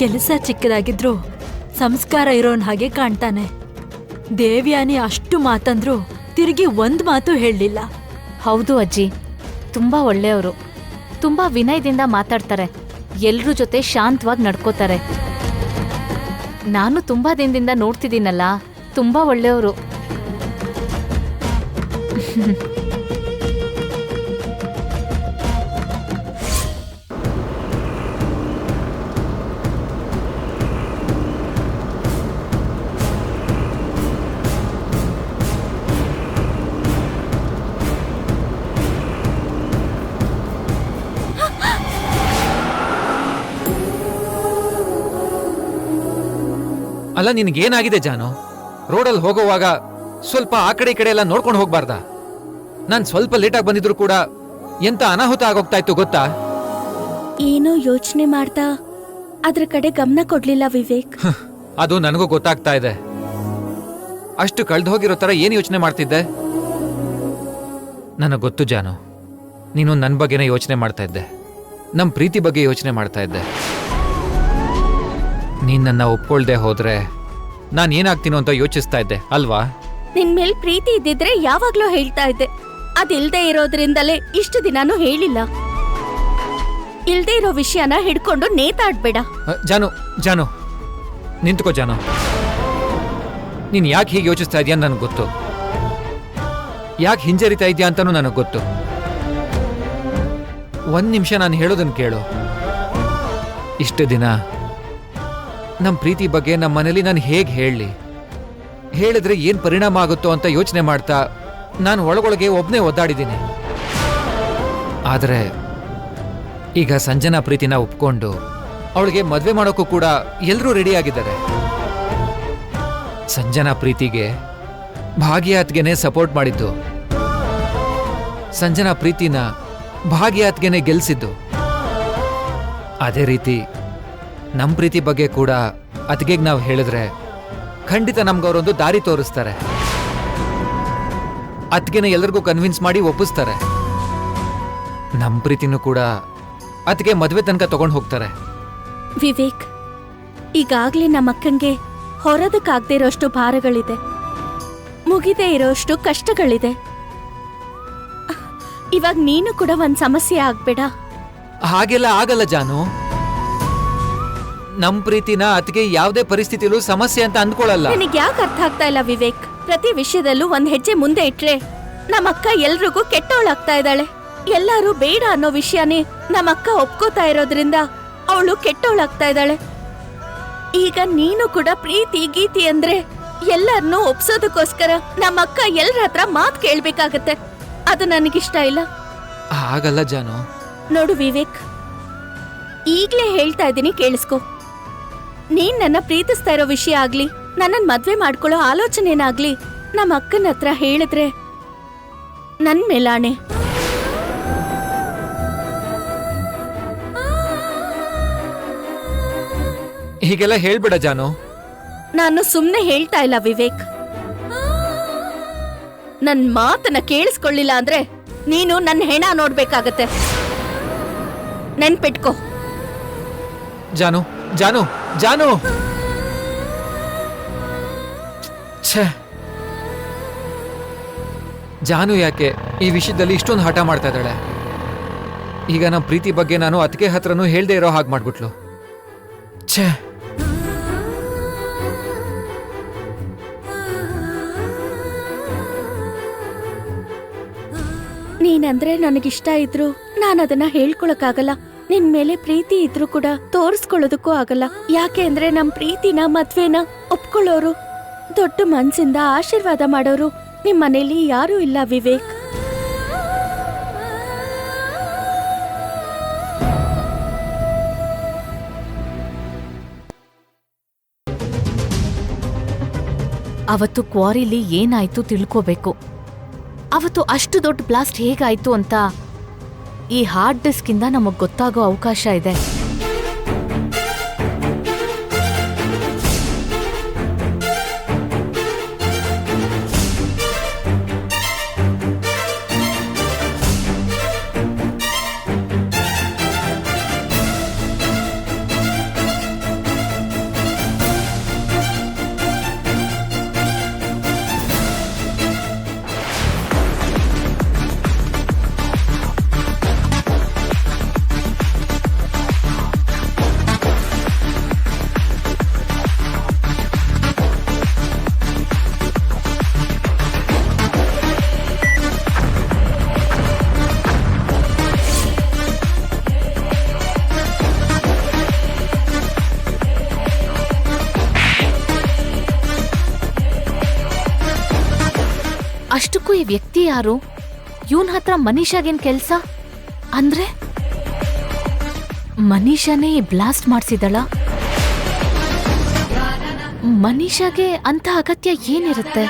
ಕೆಲಸ ಚಿಕ್ಕದಾಗಿದ್ರು ಸಂಸ್ಕಾರ ಇರೋನ್ ಹಾಗೆ ಕಾಣ್ತಾನೆ. ದೇವ್ಯಾನಿ ಅಷ್ಟು ಮಾತಂದ್ರು ತಿರುಗಿ ಒಂದ್ ಮಾತು ಹೇಳಲಿಲ್ಲ. ಹೌದು ಅಜ್ಜಿ, ತುಂಬಾ ಒಳ್ಳೆಯವರು. ತುಂಬಾ ವಿನಯದಿಂದ ಮಾತಾಡ್ತಾರೆ. ಎಲ್ರ ಜೊತೆ ಶಾಂತವಾಗಿ ನಡ್ಕೋತಾರೆ. ನಾನು ತುಂಬಾ ದಿನದಿಂದ ನೋಡ್ತಿದ್ದೀನಲ್ಲ, ತುಂಬಾ ಒಳ್ಳೆಯವರು. ಅಲ್ಲ, ನಿನಗೇನಾಗಿದೆ ಜಾನು? ರೋಡಲ್ಲಿ ಹೋಗೋವಾಗ ಸ್ವಲ್ಪ ಆ ಕಡೆ ಈ ಕಡೆ ಎಲ್ಲ ನೋಡ್ಕೊಂಡು ಹೋಗ್ಬಾರ್ದಾ? ನಾನು ಸ್ವಲ್ಪ ಲೇಟಾಗಿ ಬಂದಿದ್ರು ಕೂಡ ಎಂತ ಅನಾಹುತ ಆಗೋಗ್ತಾ ಇತ್ತು ಗೊತ್ತಾ? ಏನೋ ಯೋಚನೆ ಮಾಡ್ತಾ ಅದ್ರ ಕಡೆ ಗಮನ ಕೊಡ್ಲಿಲ್ಲ ವಿವೇಕ್. ಅದು ನನಗೂ ಗೊತ್ತಾಗ್ತಾ ಇದೆ. ಅಷ್ಟು ಕಳ್ದು ಹೋಗಿರೋ ತರ ಏನು ಯೋಚನೆ ಮಾಡ್ತಿದ್ದೆ? ನನಗೆ ಗೊತ್ತು ಜಾನು, ನೀನು ನನ್ನ ಬಗ್ಗೆನೇ ಯೋಚನೆ ಮಾಡ್ತಾ ಇದ್ದೆ, ನಮ್ಮ ಪ್ರೀತಿ ಬಗ್ಗೆ ಯೋಚನೆ ಮಾಡ್ತಾ ಇದ್ದೆ. ನೀನ್ ನನ್ನ ಒಪ್ಕೊಳ್ದೆ ಹೋದ್ರೆ ನಾನು ಏನಾಗ್ತೀನೋ ಅಂತ ಯೋಚಿಸ್ತಾ ಇದ್ದೆ ಅಲ್ವಾ? ನಿನ್ ಮೇಲ್ ಪ್ರೀತಿ ಇದ್ದಿದ್ರೆ ಯಾವಾಗ್ಲೂ ಹೇಳ್ತಾ ಇದ್ದೆ. ಅದಿಲ್ದೇ ಇರೋದ್ರಿಂದಲೇ ಇಷ್ಟು ದಿನಾನು ಹೇಳಿಲ್ಲ. ಇಲ್ದೇ ಇರೋ ವಿಷಯನ ಹಿಡ್ಕೊಂಡು ನೇತಾಡ್ಬೇಡ. ಜಾನು ಜಾನು ನಿಂತ್ಕೋ ಜಾನು. ನೀನ್ ಯಾಕೆ ಹೀಗೆ ಯೋಚಿಸ್ತಾ ಇದೀಯ ಅಂತ ನನಗೆ ಗೊತ್ತು. ಯಾಕೆ ಹಿಂಜರಿತಾ ಇದೆಯಾ ಅಂತಾನೂ ನನಗೆ ಗೊತ್ತು. ಒಂದ್ ನಿಮಿಷ ನಾನು ಹೇಳೋದನ್ನ ಕೇಳು. ಇಷ್ಟು ದಿನ ನಮ್ಮ ಪ್ರೀತಿ ಬಗ್ಗೆ ನಮ್ಮ ಮನೇಲಿ ನಾನು ಹೇಗೆ ಹೇಳಲಿ, ಹೇಳಿದ್ರೆ ಏನ್ ಪರಿಣಾಮ ಆಗುತ್ತೋ ಅಂತ ಯೋಚನೆ ಮಾಡ್ತಾ ನಾನು ಒಳಗೊಳಗೆ ಒಬ್ಬನೇ ಒದ್ದಾಡಿದ್ದೀನಿ. ಆದರೆ ಈಗ ಸಂಜನಾ ಪ್ರೀತಿನ ಒಪ್ಕೊಂಡು ಅವಳಿಗೆ ಮದುವೆ ಮಾಡೋಕ್ಕೂ ಕೂಡ ಎಲ್ಲರೂ ರೆಡಿ ಆಗಿದ್ದಾರೆ. ಸಂಜನಾ ಪ್ರೀತಿಗೆ ಭಾಗ್ಯಾತ್ಗೆನೆ ಸಪೋರ್ಟ್ ಮಾಡಿದ್ದು, ಸಂಜನಾ ಪ್ರೀತಿನ ಭಾಗ್ಯಾತ್ಗೆನೆ ಗೆಲ್ಸಿದ್ದು. ಅದೇ ರೀತಿ ನಮ್ಮ ಪ್ರೀತಿ ಬಗ್ಗೆ ಕೂಡ ಅತ್ಗೆಗ್ ನಾವು ಹೇಳಿದ್ರೆ ಖಂಡಿತ ನಮ್ಗವರೊಂದು ದಾರಿ ತೋರಿಸ್ತಾರೆ. ಅತ್ಗೆನ ಎಲ್ಲರಿಗೂ ಕನ್ವಿನ್ಸ್ ಮಾಡಿ ಒಪ್ಪಿಸ್ತಾರೆ. ನಮ್ಮ ಪ್ರೀತಿನೂ ಕೂಡ ಅತ್ಗೆ ಮದುವೆ ತನಕ ತಗೊಂಡು ಹೋಗ್ತಾರೆ. ವಿವೇಕ್, ಈಗಾಗ್ಲೇ ನಮ್ಮ ಅಕ್ಕಂಗೆ ಹೊರದಕ್ಕಾಗದೇ ಇರೋಷ್ಟು ಭಾರಗಳಿದೆ, ಮುಗಿದೇ ಇರೋಷ್ಟು ಕಷ್ಟಗಳಿದೆ. ಇವಾಗ ನೀನು ಕೂಡ ಒಂದ್ ಸಮಸ್ಯೆ ಆಗ್ಬೇಡ. ಹಾಗೆಲ್ಲ ಆಗಲ್ಲ ಜಾನು. ನಮ್ ಪ್ರೀತಿನ ಅತ್ಗೆ ಯಾವುದೇ ಪರಿಸ್ಥಿತಿಲೂ ಸಮಸ್ಯೆ ಅಂತ ಅಂದ್ಕೊಳ್ಳಲ್ಲ. ನನಗೆ ಯಾಕೆ ಅರ್ಥ ಆಗ್ತಾ ಇಲ್ಲ ವಿವೇಕ್? ಪ್ರತಿ ವಿಷಯದಲ್ಲೂ ಒಂದ್ ಹೆಜ್ಜೆ ಮುಂದೆ ಇಟ್ರೆ ನಮ್ಮ ಅಕ್ಕ ಎಲ್ರಿಗೂ ಕೆಟ್ಟವಳಾಗ್ತಾ ಇದ್ದಾಳೆ. ಎಲ್ಲರೂ ಬೇಡ ಅನ್ನೋ ವಿಷಯನೇ ನಮ್ಮ ಅಕ್ಕ ಒಪ್ಕೋತಾ ಇರೋದ್ರಿಂದ ಅವಳು ಕೆಟ್ಟವಳಾಗ್ತಾ ಇದ್ದಾಳೆ. ಈಗ ನೀನು ಕೂಡ ಪ್ರೀತಿ ಗೀತಿ ಅಂದ್ರೆ ಎಲ್ಲರನ್ನೂ ಒಪ್ಸೋದಕ್ಕೋಸ್ಕರ ನಮ್ಮ ಅಕ್ಕ ಎಲ್ಲರ ಹತ್ರ ಮಾತು ಕೇಳ್ಬೇಕಾಗತ್ತೆ. ಅದು ನನಗಿಷ್ಟ ಇಲ್ಲ. ಹಾಗಲ್ಲ ಜಾನು. ನೋಡು ವಿವೇಕ್, ಈಗ್ಲೇ ಹೇಳ್ತಾ ಇದ್ದೀನಿ, ಕೇಳಿಸ್ಕೊ. ನೀನ್ ನನ್ನ ಪ್ರೀತಿಸ್ತಾ ಇರೋ ವಿಷಯ ಆಗ್ಲಿ, ನನ್ನನ್ ಮದ್ವೆ ಮಾಡ್ಕೊಳ್ಳೋ ಆಲೋಚನೆನಾಗ್ಲಿ ನಮ್ಮ ಅಕ್ಕನ ಹತ್ರ ಹೇಳಿದ್ರೆ ನನ್ ಮೇಲಾಣೆ ಹೀಗೆಲ್ಲ ಹೇಳ್ಬೇಡ ಜಾನು. ನಾನು ಸುಮ್ನೆ ಹೇಳ್ತಾ ಇಲ್ಲ ವಿವೇಕ್. ನನ್ ಮಾತನ್ನ ಕೇಳಿಸ್ಕೊಳ್ಳಿಲ್ಲ ಅಂದ್ರೆ ನೀನು ನನ್ನ ಹೆಣ ನೋಡ್ಬೇಕಾಗತ್ತೆ. ನೆನ್ಪಿಟ್ಕೋ. ಜಾನು ಜಾನು ಜಾನು. ಛೇ, ಜಾನು ಯಾಕೆ ಈ ವಿಷಯದಲ್ಲಿ ಇಷ್ಟೊಂದು ಹಠ ಮಾಡ್ತಾ ಇದ್ದಾಳೆ? ಈಗ ನಮ್ಮ ಪ್ರೀತಿ ಬಗ್ಗೆ ನಾನು ಅತ್ತಿಗೆ ಹತ್ರನೂ ಹೇಳ್ದೆ ಇರೋ ಹಾಗೆ ಮಾಡ್ಬಿಟ್ಲು. ಛೇ, ನೀನಂದ್ರೆ ನನಗಿಷ್ಟ ಇದ್ರು ನಾನದನ್ನ ಹೇಳ್ಕೊಳಕ್ಕಾಗಲ್ಲ. ನಿನ್ ಮೇಲೆ ಪ್ರೀತಿ ಇದ್ರೂ ಕೂಡ ತೋರಿಸ್ಕೊಳ್ಳೋದಕ್ಕೂ ಆಗಲ್ಲ. ಯಾಕೆ ಅಂದ್ರೆ ನಮ್ ಪ್ರೀತಿನ ಮದ್ವೆನ ಒಪ್ಕೊಳ್ಳೋರು, ದೊಡ್ಡ ಮನ್ಸಿಂದ ಆಶೀರ್ವಾದ ಮಾಡೋರು ನಿಮ್ ಮನೇಲಿ ಯಾರೂ ಇಲ್ಲ ವಿವೇಕ್. ಅವತ್ತು ಕ್ವಾರಿಲಿ ಏನಾಯ್ತು ತಿಳ್ಕೋಬೇಕು. ಅವತ್ತು ಅಷ್ಟು ದೊಡ್ಡ ಬ್ಲಾಸ್ಟ್ ಹೇಗಾಯ್ತು ಅಂತ ಈ ಹಾರ್ಡ್ ಡಿಸ್ಕ್ ಇಂದ ನಮಗ್ ಗೊತ್ತಾಗೋ ಅವಕಾಶ ಇದೆ. ಅಷ್ಟಕ್ಕೂ ಈ ವ್ಯಕ್ತಿ ಯಾರು? ಇವನ್ ಹತ್ರ ಮನೀಷಾಗೇನ್ ಕೆಲ್ಸ? ಅಂದ್ರೆ ಮನೀಷಾನೇ ಈ ಬ್ಲಾಸ್ಟ್ ಮಾಡ್ಸಿದಳ? ಮನೀಷಾಗೆ ಅಂತ ಅಗತ್ಯ ಏನಿರುತ್ತೆ?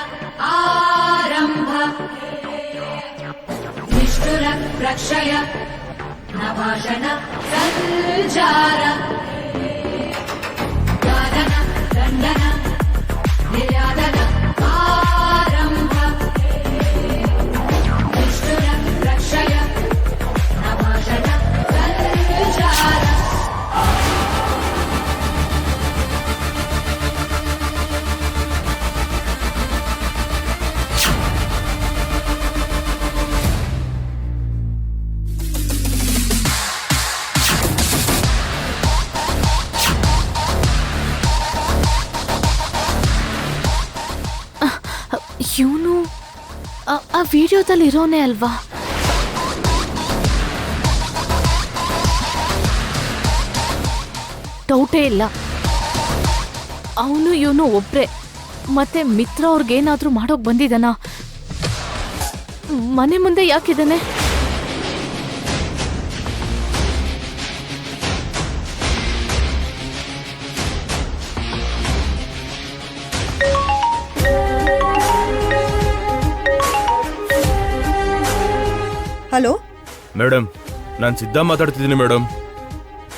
ಇವನು ಆ ವಿಡಿಯೋದಲ್ಲಿ ಇರೋನೇ ಅಲ್ವಾ? ಡೌಟೇ ಇಲ್ಲ, ಅವನು ಇವನು ಒಬ್ರೆ. ಮತ್ತೆ ಮಿತ್ರ ಅವ್ರಿಗೇನಾದ್ರೂ ಮಾಡೋಕ್ ಬಂದಿದ್ದಾನ? ಮನೆ ಮುಂದೆ ಯಾಕಿದ್ದಾನೆ? ಹಲೋ ಮೇಡಮ್, ನಾನು ಸಿದ್ಧ ಮಾತಾಡ್ತಿದ್ದೀನಿ ಮೇಡಮ್.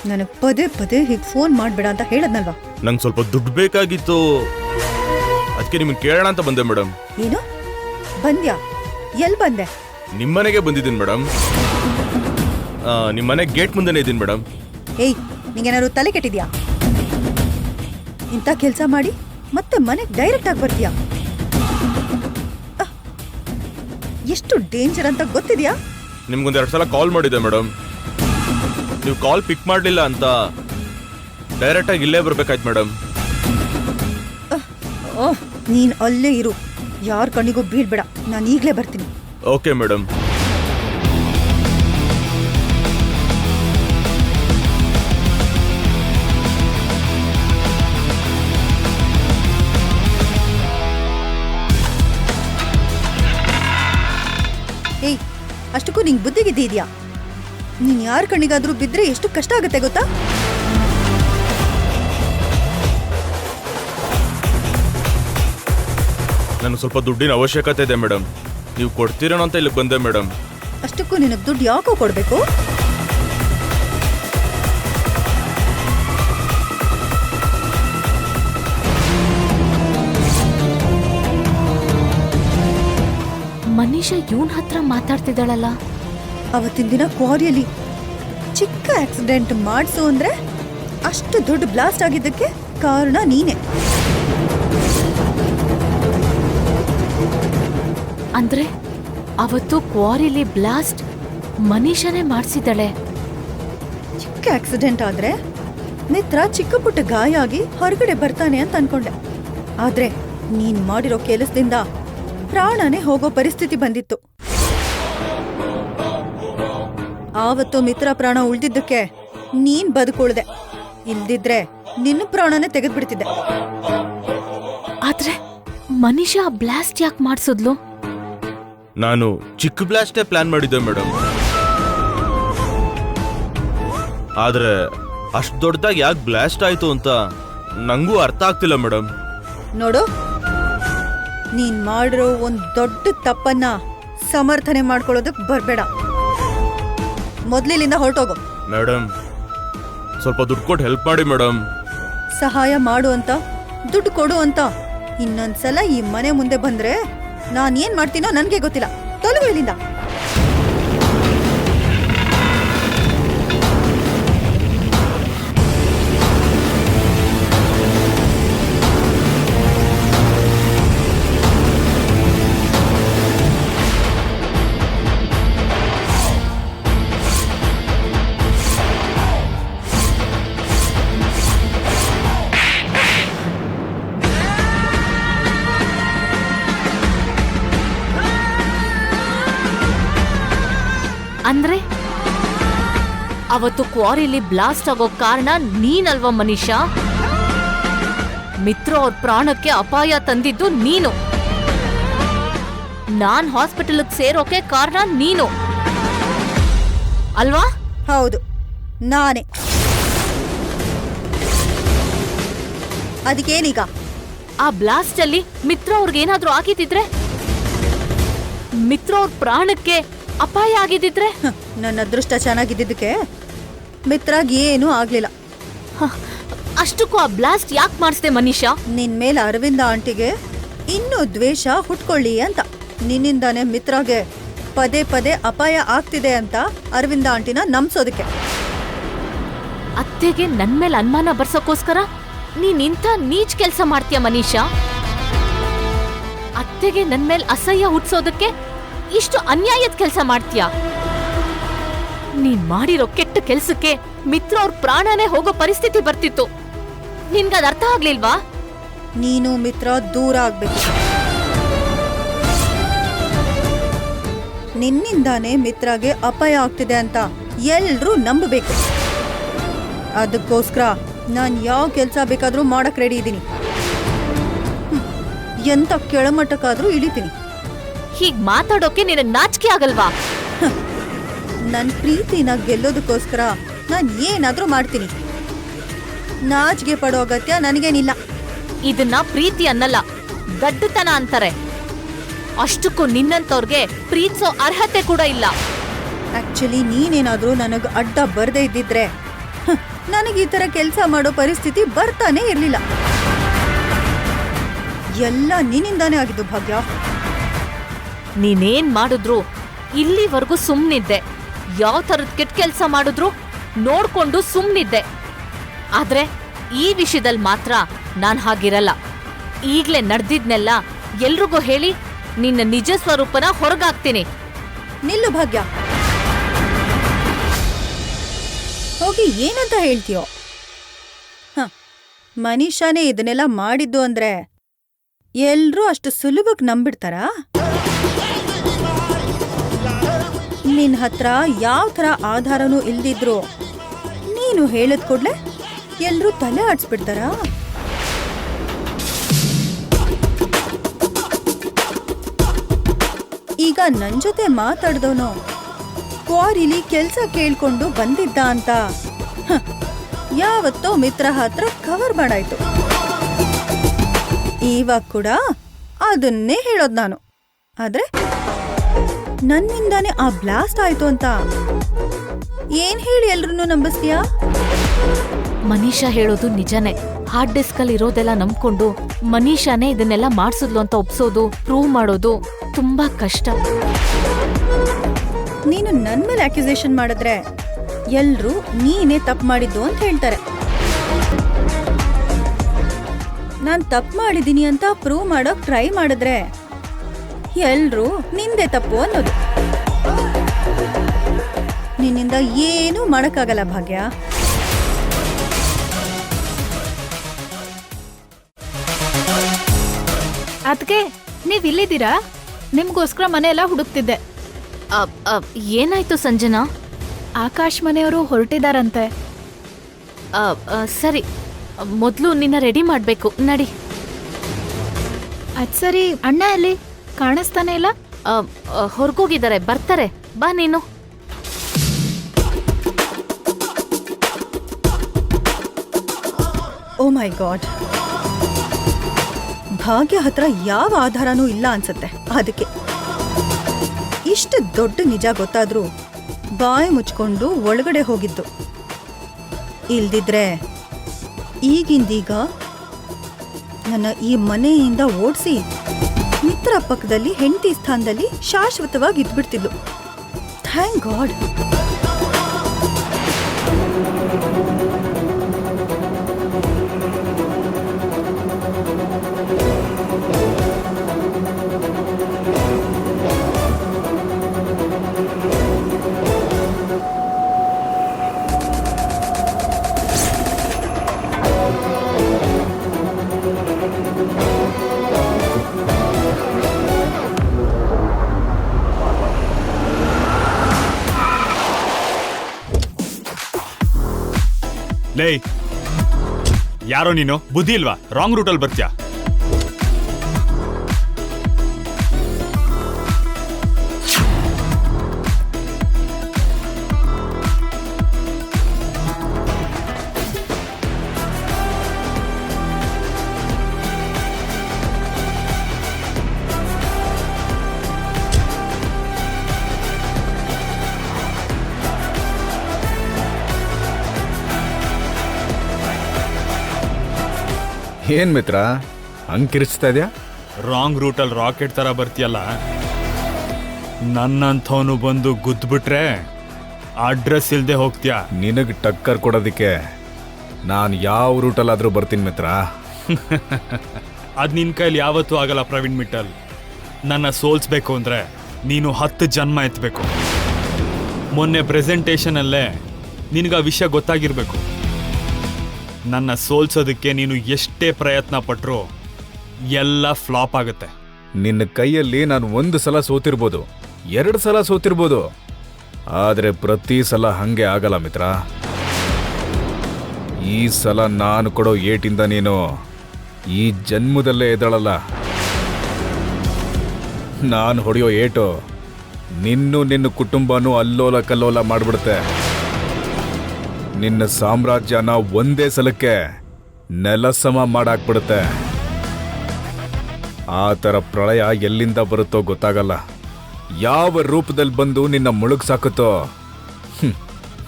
ನನಗೆ ಪದೇ ಪದೇ ಹೀಗೆ ಫೋನ್ ಮಾಡಬೇಡ ಅಂತ ಹೇಳದ್ನಲ್ವಾ? ನಂಗೆ ಸ್ವಲ್ಪ ದುಡ್ಡು ಬೇಕಾಗಿತ್ತು, ಅದಕ್ಕೆ ನಿಮ್ಗೆ ಕೇಳೋಣ ಅಂತ ಬಂದೆ ಮೇಡಮ್. ಏನು ಬಂದ್ಯಾ? ಎಲ್ಲಿ ಬಂದೆ? ನಿಮ್ಮನೆಗೆ ಬಂದಿದ್ದೀನಿ ಮೇಡಮ್. ನಿಮ್ಮನೆ ಗೇಟ್ ಮುಂದೆನೇ ಇದ್ದೀನಿ ಮೇಡಮ್. ಏಯ್, ನಿಂಗೇನಾದ್ರು ತಲೆ ಕೆಟ್ಟಿದ್ಯಾ? ಇಂಥ ಕೆಲಸ ಮಾಡಿ ಮತ್ತೆ ಮನೆಗೆ ಡೈರೆಕ್ಟ್ ಆಗಿ ಬರ್ತೀಯಾ? ಎಷ್ಟು ಡೇಂಜರ್ ಅಂತ ಗೊತ್ತಿದ್ಯಾ? ನಿಮ್ಗೊಂದು 2 ಸಲ ಕಾಲ್ ಮಾಡಿದ್ದೆ ಮೇಡಮ್, ನೀವು ಕಾಲ್ ಪಿಕ್ ಮಾಡಲಿಲ್ಲ ಅಂತ ಡೈರೆಕ್ಟಾಗಿ ಇಲ್ಲೇ ಬರ್ಬೇಕಾಯ್ತು ಮೇಡಮ್. ಓಹ್, ನೀನು ಅಲ್ಲೇ ಇರು, ಯಾರ ಕಣ್ಣಿಗೂ ಬೀಳ್ಬೇಡ, ನಾನು ಈಗಲೇ ಬರ್ತೀನಿ. Okay madam. ಏಯ್, ಅಷ್ಟಕ್ಕೂ ನಿಂಗೆ ಬುದ್ಧಿಗಿದ್ದಿದ್ಯಾ? ನೀನು ಯಾರ ಕಣ್ಣಿಗಾದ್ರೂ ಬಿದ್ದರೆ ಎಷ್ಟು ಕಷ್ಟ ಆಗುತ್ತೆ ಗೊತ್ತಾ? ನನಗೆ ಸ್ವಲ್ಪ ದುಡ್ಡಿನ ಅವಶ್ಯಕತೆ ಇದೆ ಮೇಡಮ್, ನೀವು ಕೊಡ್ತೀರೇನೋ ಅಂತ ಇಲ್ಲಿಗೆ ಬಂದೆ ಮೇಡಮ್. ಅಷ್ಟಕ್ಕೂ ನಿನಗೆ ದುಡ್ಡು ಯಾಕೋ ಕೊಡಬೇಕು? ಮನೀಷಾ ಇವನ್ ಹತ್ರ ಮಾತಾಡ್ತಿದ್ದಾಳಲ್ಲ? ಅವತ್ತಿನ ದಿನ ಕ್ವಾರಿಯಲ್ಲಿ ಚಿಕ್ಕ ಆಕ್ಸಿಡೆಂಟ್ ಮಾಡಿಸು ಅಂದ್ರೆ ಅಷ್ಟು ದೊಡ್ಡ ಬ್ಲಾಸ್ಟ್ ಆಗಿದ್ದಕ್ಕೆ ಕಾರಣ ನೀನೆ. ಅಂದ್ರೆ ಅವತ್ತು ಕ್ವಾರಿಲಿ ಬ್ಲಾಸ್ಟ್ ಮನೀಷಾನೇ ಮಾಡಿಸಿದ್ದಾಳೆ. ಚಿಕ್ಕ ಆಕ್ಸಿಡೆಂಟ್ ಆದ್ರೆ ಮಿತ್ರ ಚಿಕ್ಕ ಪುಟ್ಟ ಗಾಯ ಆಗಿ ಹೊರಗಡೆ ಬರ್ತಾನೆ ಅಂತ ಅನ್ಕೊಂಡೆ. ಆದ್ರೆ ನೀನ್ ಮಾಡಿರೋ ಕೆಲಸದಿಂದ ಪ್ರಾಣನೇ ಹೋಗೋ ಪರಿಸ್ಥಿತಿ ಬಂದಿತ್ತು. ಆವತ್ತು ಮಿತ್ರ ಪ್ರಾಣ ಉಳ್ದಿದ್ದಕ್ಕೆ ನೀನ್ ಬದುಕುಳ್ದೆ, ಇಲ್ದಿದ್ರೆ ನಿನ್ನ ಪ್ರಾಣನೇ ತೆಗೆದ್ಬಿಡ್ತಿದ್ದೆ. ಆದ್ರೆ ಮನೀಷಾ ಬ್ಲಾಸ್ಟ್ ಯಾಕೆ ಮಾಡಿಸಿದ್ಲು? ನಾನು ಚಿಕ್ಕ ಬ್ಲಾಸ್ಟೇ ಪ್ಲಾನ್ ಮಾಡಿದ್ದೆ ಮೇಡಮ್, ಆದ್ರೆ ಅಷ್ಟು ದೊಡ್ಡದಾಗಿ ಯಾಕೆ ಬ್ಲಾಸ್ಟ್ ಆಯ್ತು ಅಂತ ನಂಗೂ ಅರ್ಥ ಆಗ್ತಿಲ್ಲ ಮೇಡಮ್. ನೋಡು, ನೀನ್ ಮಾಡಿರೋ ಒಂದ್ ದೊಡ್ಡ ತಪ್ಪನ್ನ ಸಮರ್ಥನೆ ಮಾಡ್ಕೊಳ್ಳೋದಕ್ ಬರ್ಬೇಡ. ಮೊದ್ಲಿಲ್ಲಿಂದ ಹೊರಟೋಗು. ಮೇಡಮ್, ಸ್ವಲ್ಪ ದುಡ್ಡು ಕೊಟ್ಟು ಹೆಲ್ಪ್ ಮಾಡಿ ಮೇಡಮ್. ಸಹಾಯ ಮಾಡು ಅಂತ, ದುಡ್ಡು ಕೊಡು ಅಂತ ಇನ್ನೊಂದ್ಸಲ ಈ ಮನೆ ಮುಂದೆ ಬಂದ್ರೆ ನಾನ್ ಏನ್ ಮಾಡ್ತೀನೋ ನನ್ಗೆ ಗೊತ್ತಿಲ್ಲ. ತೊಲಗು ಇಲ್ಲಿಂದ. ಅಂದ್ರೆ ಅವತ್ತು ಕ್ವಾರಿಲಿ ಬ್ಲಾಸ್ಟ್ ಆಗೋ ಕಾರಣ ನೀನಲ್ವಾ ಮನೀಷಾ? ಮಿತ್ರ ಅವ್ರ ಪ್ರಾಣಕ್ಕೆ ಅಪಾಯ ತಂದಿದ್ದು ನೀನು. ನಾನ್ ಹಾಸ್ಪಿಟಲ್ಗೆ ಸೇರೋಕೆ ಕಾರಣ ನೀನು ಅಲ್ವಾ? ಹೌದು, ನಾನೇ. ಅದಕ್ಕೇನೀಗ? ಆ ಬ್ಲಾಸ್ಟ್ ಅಲ್ಲಿ ಮಿತ್ರ ಅವ್ರಿಗೇನಾದ್ರೂ ಆಗಿದ್ದಿದ್ರೆ, ಮಿತ್ರ ಅವ್ರ ಪ್ರಾಣಕ್ಕೆ ಅಪಾಯ ಆಗಿದ್ದಿದ್ರೆ? ನನ್ನ ಅದೃಷ್ಟ ಚೆನ್ನಾಗಿದ್ದಕ್ಕೆ ಮಿತ್ರಾಗ್ ಏನೂ ಆಗ್ಲಿಲ್ಲ. ಅಷ್ಟಕ್ಕೂ ಆ ಬ್ಲಾಸ್ಟ್ ಯಾಕೆ ಮಾಡಿಸ್ದೆ ಮನೀಷಾ? ನಿನ್ ಮೇಲೆ ಅರವಿಂದ ಆಂಟಿಗೆ ಇನ್ನೂ ದ್ವೇಷ ಹುಟ್ಕೊಳ್ಳಿ ಅಂತ. ನಿನ್ನಿಂದಾನೆ ಮಿತ್ರಾಗೆ ಪದೇ ಪದೇ ಅಪಾಯ ಆಗ್ತಿದೆ ಅಂತ ಅರವಿಂದ ಆಂಟಿನ ನಂಬ್ಸೋದಕ್ಕೆ. ಅತ್ತೆಗೆ ನನ್ ಮೇಲೆ ಅನುಮಾನ ಬರ್ಸೋಕೋಸ್ಕರ ನೀನ್ ಇಂಥ ನೀಚ್ ಕೆಲ್ಸ ಮಾಡ್ತೀಯ ಮನೀಷಾ? ಅತ್ತೆಗೆ ನನ್ ಮೇಲೆ ಅಸಹ್ಯ ಹುಟ್ಸೋದಕ್ಕೆ ಇಷ್ಟು ಅನ್ಯಾಯದ ಕೆಲ್ಸ ಮಾಡ್ತೀಯ? ನೀನ್ ಮಾಡಿರೋ ಕೆಟ್ಟ ಕೆಲ್ಸಕ್ಕೆ ಮಿತ್ರ ಅವ್ರ ಪ್ರಾಣನೇ ಹೋಗೋ ಪರಿಸ್ಥಿತಿ ಬರ್ತಿತ್ತು. ನಿನ್ಗದ್ ಅರ್ಥ ಆಗ್ಲಿಲ್ವಾ? ನೀನು ಮಿತ್ರ ದೂರ ಆಗ್ಬೇಕು. ನಿನ್ನಿಂದಾನೇ ಮಿತ್ರಾಗೆ ಅಪಾಯ ಆಗ್ತಿದೆ ಅಂತ ಎಲ್ರೂ ನಂಬಬೇಕು. ಅದಕ್ಕೋಸ್ಕರ ನಾನ್ ಯಾವ ಕೆಲ್ಸ ಬೇಕಾದ್ರೂ ಮಾಡಕ್ ರೆಡಿ ಇದ್ದೀನಿ. ಎಂತ ಕೆಳಮಟ್ಟಕ್ಕಾದ್ರೂ ಇಳಿತೀನಿ. ಹೀಗ್ ಮಾತಾಡೋಕೆ ನಿನಗ್ ನಾಚಿಕೆ ಆಗಲ್ವಾ? ನನ್ ಪ್ರೀತಿನ ಗೆಲ್ಲೋದಕ್ಕೋಸ್ಕರ ನಾನ್ ಏನಾದ್ರೂ ಮಾಡ್ತೀನಿ. ನಾಚಿಗೆ ಪಡೋ ಅಗತ್ಯ ನನಗೇನಿಲ್ಲ. ಇದನ್ನ ಪ್ರೀತಿ ಅನ್ನಲ್ಲ, ದಡ್ಡತನ ಅಂತಾರೆ. ಅಷ್ಟಕ್ಕೂ ನಿನ್ನಂತವ್ರಿಗೆ ಪ್ರೀತಿಸೋ ಅರ್ಹತೆ ಕೂಡ ಇಲ್ಲ. ಆಕ್ಚುಲಿ ನೀನೇನಾದ್ರೂ ನನಗ್ ಅಡ್ಡ ಬರ್ದೇ ಇದ್ದಿದ್ರೆ ನನಗೆ ಈ ತರ ಕೆಲ್ಸ ಮಾಡೋ ಪರಿಸ್ಥಿತಿ ಬರ್ತಾನೆ ಇರ್ಲಿಲ್ಲ. ಎಲ್ಲ ನಿನ್ನಿಂದಾನೇ ಆಗಿದ್ದು ಭಾಗ್ಯ. ನೀನೇನ್ ಮಾಡಿದ್ರು ಇಲ್ಲಿವರೆಗೂ ಸುಮ್ನಿದ್ದೆ. ಯಾವ ಥರದ ಕೆಟ್ಟ ಕೆಲ್ಸ ಮಾಡಿದ್ರು ನೋಡ್ಕೊಂಡು ಸುಮ್ನಿದ್ದೆ. ಆದ್ರೆ ಈ ವಿಷಯದಲ್ಲಿ ಮಾತ್ರ ನಾನ್ ಹಾಗಿರಲ್ಲ. ಈಗ್ಲೇ ನಡೆದಿದ್ನೆಲ್ಲ ಎಲ್ರಿಗೂ ಹೇಳಿ ನಿನ್ನ ನಿಜ ಸ್ವರೂಪನ ಹೊರಗಾಕ್ತೀನಿ. ನಿಲ್ಲು ಭಾಗ್ಯ. ಹೋಗಿ ಏನಂತ ಹೇಳ್ತೀಯೋ? ಮನೀಷಾನೇ ಇದನ್ನೆಲ್ಲ ಮಾಡಿದ್ದು ಅಂದ್ರೆ ಎಲ್ರೂ ಅಷ್ಟು ಸುಲಭಕ್ಕೆ ನಂಬಿಡ್ತಾರಾ? ನಿನ್ ಹತ್ರ ಯಾವ ಥರ ಆಧಾರನೂ ಇಲ್ದಿದ್ರು ನೀನು ಹೇಳದ್ ಕೂಡ್ಲೆ ಎಲ್ರೂ ತಲೆ ಆಡ್ಸ್ಬಿಡ್ತಾರಾ? ಈಗ ನನ್ ಜೊತೆ ಮಾತಾಡ್ದವನು ಕ್ವಾರಿಲಿ ಕೆಲ್ಸ ಕೇಳ್ಕೊಂಡು ಬಂದಿದ್ದ ಅಂತ ಯಾವತ್ತೋ ಮಿತ್ರ ಹತ್ರ ಕವರ್ ಮಾಡಾಯ್ತು. ಇವಾಗ ಕೂಡ ಅದನ್ನೇ ಹೇಳೋದ್ ನಾನು. ಆದ್ರೆ ನನ್ನಿಂದಾನೇ ಆ ಬ್ಲಾಸ್ಟ್ ಆಯ್ತು ಅಂತ ಏನ್ ಹೇಳಿ ಎಲ್ರನ್ನೂ ನಂಬಿಸ್ತೀಯಾ? ಮನೀಷಾ ಹೇಳೋದು ನಿಜನೇ. ಹಾರ್ಡ್ ಡಿಸ್ಕ್ ಅಲ್ಲಿ ಇರೋದೆಲ್ಲ ನಂಬ್ಕೊಂಡು ಮನೀಷಾನೇ ಇದನ್ನೆಲ್ಲ ಮಾಡ್ಸಿದ್ಲು ಅಂತ ಒಪ್ಸೋದು, ಪ್ರೂವ್ ಮಾಡೋದು ತುಂಬಾ ಕಷ್ಟ. ನೀನು ನನ್ ಮೇಲೆ ಅಕ್ಯುಸೇಷನ್ ಮಾಡಿದ್ರೆ ಎಲ್ರೂ ನೀನೇ ತಪ್ಪು ಮಾಡಿದ್ದು ಅಂತ ಹೇಳ್ತಾರೆ. ನಾನ್ ತಪ್ಪು ಮಾಡಿದೀನಿ ಅಂತ ಪ್ರೂವ್ ಮಾಡೋಕ್ ಟ್ರೈ ಮಾಡಿದ್ರೆ ಎಲ್ರೂ ನಿಂದೆ ತಪ್ಪು ಅನ್ನೋದು. ನಿನ್ನಿಂದ ಏನೂ ಮಾಡಕ್ಕಾಗಲ್ಲ ಭಾಗ್ಯ. ಅದ್ಕೆ ನೀವ್ ಇಲ್ಲಿದ್ದೀರಾ? ನಿಮ್ಗೋಸ್ಕರ ಮನೆ ಎಲ್ಲ ಹುಡುಕ್ತಿದ್ದೆ. ಏನಾಯ್ತು ಸಂಜನಾ? ಆಕಾಶ್ ಮನೆಯವರು ಹೊರಟಿದಾರಂತೆ. ಸರಿ, ಮೊದ್ಲು ನಿನ್ನ ರೆಡಿ ಮಾಡ್ಬೇಕು, ನಡಿ. ಅದ್ ಸರಿ, ಅಣ್ಣ ಎಲ್ಲಿ ಕಾಣಿಸ್ತಾನೆ ಇಲ್ಲ? ಹೊರಗೋಗಿದ್ದಾರೆ, ಬರ್ತಾರೆ. ಬಾ ನೀನು. ಓ ಮೈ ಗಾಡ್, ಭಾಗ್ಯ ಹತ್ರ ಯಾವ ಆಧಾರನೂ ಇಲ್ಲ ಅನ್ಸತ್ತೆ. ಅದಕ್ಕೆ ಇಷ್ಟು ದೊಡ್ಡ ನಿಜ ಗೊತ್ತಾದ್ರೂ ಬಾಯಿ ಮುಚ್ಕೊಂಡು ಒಳಗಡೆ ಹೋಗಿದ್ದು. ಇಲ್ದಿದ್ರೆ ಈಗಿಂದೀಗ ನನ್ನ ಈ ಮನೆಯಿಂದ ಓಡಿಸಿ ಮಿತ್ರ ಪಕ್ಕದಲ್ಲಿ ಹೆಂಡತಿ ಸ್ಥಾನದಲ್ಲಿ ಶಾಶ್ವತವಾಗಿ ಇದ್ಬಿಡ್ತಿದ್ಲು. Thank god. ಲೇ, ಯಾರೋ ನೀನು? ಬುದ್ಧಿ ಇಲ್ವಾ? ರಾಂಗ್ ರೂಟಲ್ಲಿ ಬರ್ತೀಯಾ? ಏನ್ ಮಿತ್ರ ಹಂಗ್ ಕಿರಿಸ್ತಾ ಇದ್ಯಾ? ರಾಂಗ್ ರೂಟಲ್ಲಿ ರಾಕೆಟ್ ತರ ಬರ್ತೀಯಲ್ಲ, ನನ್ನಂಥವನು ಬಂದು ಗುದ್ಬಿಟ್ರೆ ಅಡ್ರೆಸ್ ಇಲ್ದೆ ಹೋಗ್ತೀಯಾ. ನಿನಗ್ ಟಕ್ಕರ್ ಕೊಡೋದಿಕ್ಕೆ ನಾನು ಯಾವ ರೂಟಲ್ಲಾದ್ರೂ ಬರ್ತೀನಿ ಮಿತ್ರ. ಅದ್ ನಿನ್ ಕೈಲಿ ಯಾವತ್ತೂ ಆಗಲ್ಲ ಪ್ರವೀಣ್ ಮಿಟ್ಟಲ್. ನನ್ನ ಸೋಲ್ಸ್ಬೇಕು ಅಂದ್ರೆ ನೀನು 10 ಜನ್ಮ ಎತ್ತಬೇಕು. ಮೊನ್ನೆ ಪ್ರೆಸೆಂಟೇಷನ್ ಅಲ್ಲೇ ನಿನಗೆ ಆ ವಿಷಯ ಗೊತ್ತಾಗಿರ್ಬೇಕು. ನನ್ನ ಸೋಲ್ಸೋದಕ್ಕೆ ನೀನು ಎಷ್ಟೇ ಪ್ರಯತ್ನ ಪಟ್ರೂ ಎಲ್ಲ ಫ್ಲಾಪ್ ಆಗುತ್ತೆ. ನಿನ್ನ ಕೈಯಲ್ಲಿ ನಾನು 1 ಸಲ ಸೋತಿರ್ಬೋದು, 2 ಸಲ ಸೋತಿರ್ಬೋದು, ಆದ್ರೆ ಪ್ರತಿ ಸಲ ಹಂಗೆ ಆಗಲ್ಲ ಮಿತ್ರ. ಈ ಸಲ ನಾನು ಕೊಡೋ ಏಟಿಂದ ನೀನು ಈ ಜನ್ಮದಲ್ಲೇ ಎದ್ದಳಲ್ಲ. ನಾನು ಹೊಡೆಯೋ ಏಟು ನಿನ್ನ ಕುಟುಂಬನೂ ಅಲ್ಲೋಲ ಕಲ್ಲೋಲ ಮಾಡ್ಬಿಡುತ್ತೆ. ನಿನ್ನ ಸಾಮ್ರಾಜ್ಯನ ಒಂದೇ ಸಲಕ್ಕೆ ನೆಲಸಮ ಮಾಡಾಕ್ಬಿಡುತ್ತೆ. ಆ ಥರ ಪ್ರಳಯ ಎಲ್ಲಿಂದ ಬರುತ್ತೋ ಗೊತ್ತಾಗಲ್ಲ. ಯಾವ ರೂಪದಲ್ಲಿ ಬಂದು ನಿನ್ನ ಮುಳುಗ್ಸಾಕುತ್ತೋ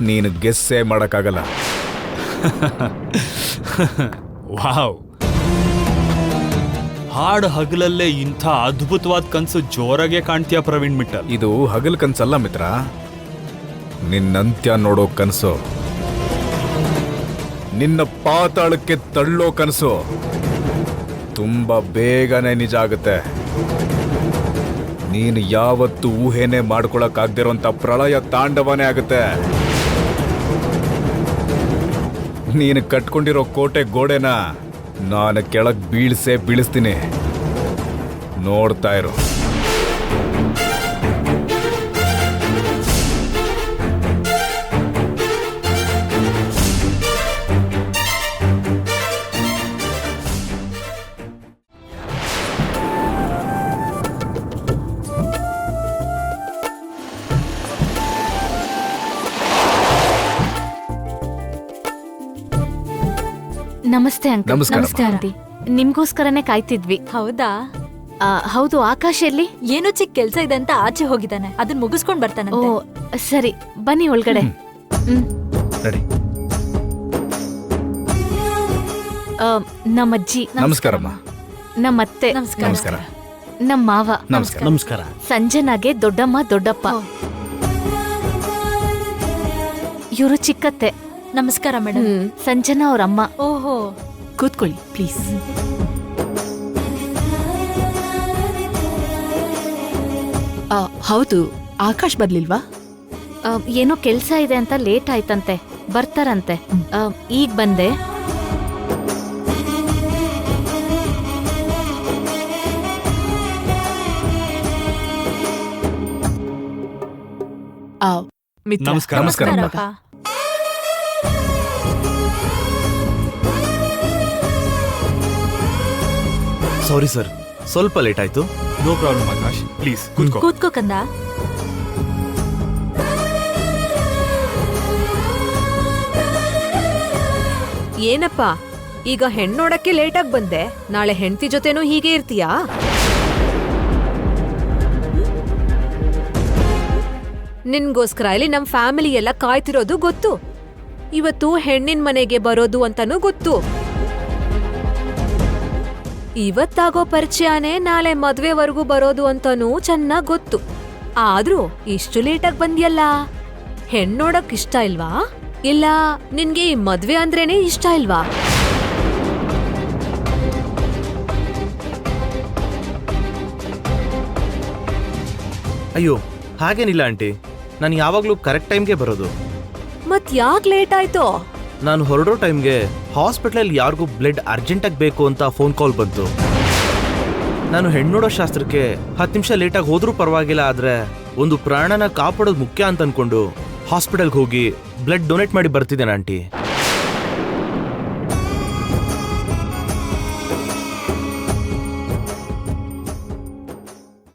ನೀನು ಗೆಸ್ಸೇ ಮಾಡಕ್ಕಾಗಲ್ಲ. ವಾವ್, ಹಾಡು ಹಗಲಲ್ಲೇ ಇಂಥ ಅದ್ಭುತವಾದ ಕನ್ಸು ಜೋರಾಗೆ ಕಾಣ್ತೀಯ ಪ್ರವೀಣ್ ಮಿಟ್ಟಲ್. ಇದು ಹಗಲ್ ಕನ್ಸಲ್ಲ ಮಿತ್ರ, ನಿನ್ನಂತ್ಯ ನೋಡೋ ಕನಸು, ನಿನ್ನ ಪಾತಾಳಕ್ಕೆ ತಳ್ಳೋ ಕನಸು. ತುಂಬಾ ಬೇಗನೆ ನಿಜ ಆಗುತ್ತೆ. ನೀನು ಯಾವತ್ತು ಊಹೆನೆ ಮಾಡ್ಕೊಳಕ್ಕಾಗ್ದಿರೋಂಥ ಪ್ರಳಯ ತಾಂಡವನೇ ಆಗುತ್ತೆ. ನೀನು ಕಟ್ಕೊಂಡಿರೋ ಕೋಟೆ ಗೋಡೆನ ನಾನು ಕೆಳಗ್ ಬೀಳಿಸ್ತೀನಿ. ನೋಡ್ತಾ ಇರು. ನಮಸ್ತೆ ಅಂಕಲ್. ನಮಸ್ಕಾರ. ನಮಸ್ತೆ ಆಂಟಿ. ನಿಮ್ಗೋಸ್ಕರನೇ ಕಾಯ್ತಿದ್ವಿ. ಹೌದಾ? ಹೌದು, ಆಕಾಶ್ ಎಲ್ಲಿ? ಏನೋ ಚಿಕ್ಕ ಕೆಲ್ಸ ಇದೆ ಅಂತ ಆಚೆ ಹೋಗಿದ್ದಾನೆ, ಅದನ್ನ ಮುಗಿಸ್ಕೊಂಡ್ ಓ ಬರ್ತಾನಂತೆ. ಸರಿ, ಬನ್ನಿ ಒಳಗಡೆ. ನಡಿ. ನಮ್ಮಜ್ಜಿ, ನಮಸ್ಕಾರಮ್ಮ. ನಮ್ಮತ್ತೆ, ನಮಸ್ಕಾರ. ನಮ್ಮ ಮಾವ, ನಮಸ್ಕಾರ. ನಮಸ್ಕಾರ. ಸಂಜನಾಗೆ ದೊಡ್ಡಮ್ಮ ದೊಡ್ಡಪ್ಪ, ಇವರು ಚಿಕ್ಕತ್ತೆ. ನಮಸ್ಕಾರ ಮೇಡಮ್. ಸಂಜನಾ ಅವ್ರಮ್ಮ. ಓಹೋ, ಕೂತ್ಕೊಳ್ಳಿ ಪ್ಲೀಸ್. ಹೌದು, ಆಕಾಶ್ ಬರ್ಲಿಲ್ವಾ? ಏನೋ ಕೆಲ್ಸ ಇದೆ ಅಂತ ಲೇಟ್ ಆಯ್ತಂತೆ, ಬರ್ತಾರಂತೆ. ಈಗ ಬಂದೆ. ಮಿತ್ರ. ನಮಸ್ಕಾರ. ನಮಸ್ಕಾರ. ನಮಸ್ಕಾರಪ್ಪ. ಸಾರಿ ಸರ್, ಸ್ವಲ್ಪ ಲೇಟ್ ಆಯ್ತು. ನೋ ಪ್ರಾಬ್ಲಮ್ ಆಕಾಶ್, ಪ್ಲೀಸ್ ಕೂತ್ಕೋ. ಕೂತ್ಕೋ ಕಂದ. ಏನಪ್ಪ, ಈಗ ಹೆಣ್ಣೋಡಕ್ಕೆ ಲೇಟಾಗಿ ಬಂದೆ, ನಾಳೆ ಹೆಂಡತಿ ಜೊತೆನೂ ಹೀಗೆ ಇರ್ತೀಯಾ? ನಿನ್ಗೋಸ್ಕರ ಇಲ್ಲಿ ನಮ್ ಫ್ಯಾಮಿಲಿ ಎಲ್ಲ ಕಾಯ್ತಿರೋದು ಗೊತ್ತು. ಇವತ್ತು ಹೆಣ್ಣಿನ ಮನೆಗೆ ಬರೋದು ಅಂತಾನೂ ಗೊತ್ತು. ಇವತ್ತಾಗೋ ಪರಿಚಯನೇ ನಾಳೆ ಮದ್ವೆವರೆಗೂ ಬರೋದು ಅಂತಾನೂ ಚೆನ್ನಾಗ್ ಗೊತ್ತು. ಆದ್ರೂ ಇಷ್ಟು ಲೇಟಾಗಿ ಬಂದ್ಯಲ್ಲ, ಹೆಣ್ಣೋಡಕ್ ಇಷ್ಟ ಇಲ್ವಾ? ಇಲ್ಲ ನಿನ್ಗೆ ಈ ಮದ್ವೆ ಅಂದ್ರೇನೆ ಇಷ್ಟ ಇಲ್ವಾ? ಅಯ್ಯೋ ಹಾಗೇನಿಲ್ಲ ಆಂಟಿ, ನಾನು ಯಾವಾಗ್ಲೂ ಕರೆಕ್ಟ್ ಟೈಮ್ಗೆ ಬರೋದು. ಮತ್ ಯಾಕ್ ಲೇಟ್ ಆಯ್ತು? ನಾನು ಹೊರಡೋ ಟೈಮ್ಗೆ ಹಾಸ್ಪಿಟಲ್ ಯಾರಿಗೂ ಬ್ಲಡ್ ಅರ್ಜೆಂಟಾಗಿ ಬೇಕು ಅಂತ ಫೋನ್ ಕಾಲ್ ಬಂತು. ನಾನು ಹೆಣ್ಣೋಡೋ ಶಾಸ್ತ್ರಕ್ಕೆ 10 ನಿಮಿಷ ಲೇಟಾಗಿ ಹೋದ್ರೂ ಪರವಾಗಿಲ್ಲ, ಆದ್ರೆ ಒಂದು ಪ್ರಾಣನ ಕಾಪಾಡೋದು ಮುಖ್ಯ ಅಂತ ಅನ್ಕೊಂಡು ಹಾಸ್ಪಿಟಲ್ಗೆ ಹೋಗಿ ಬ್ಲಡ್ ಡೊನೇಟ್ ಮಾಡಿ ಬರ್ತಿದ್ದೇನೆ ಆಂಟಿ.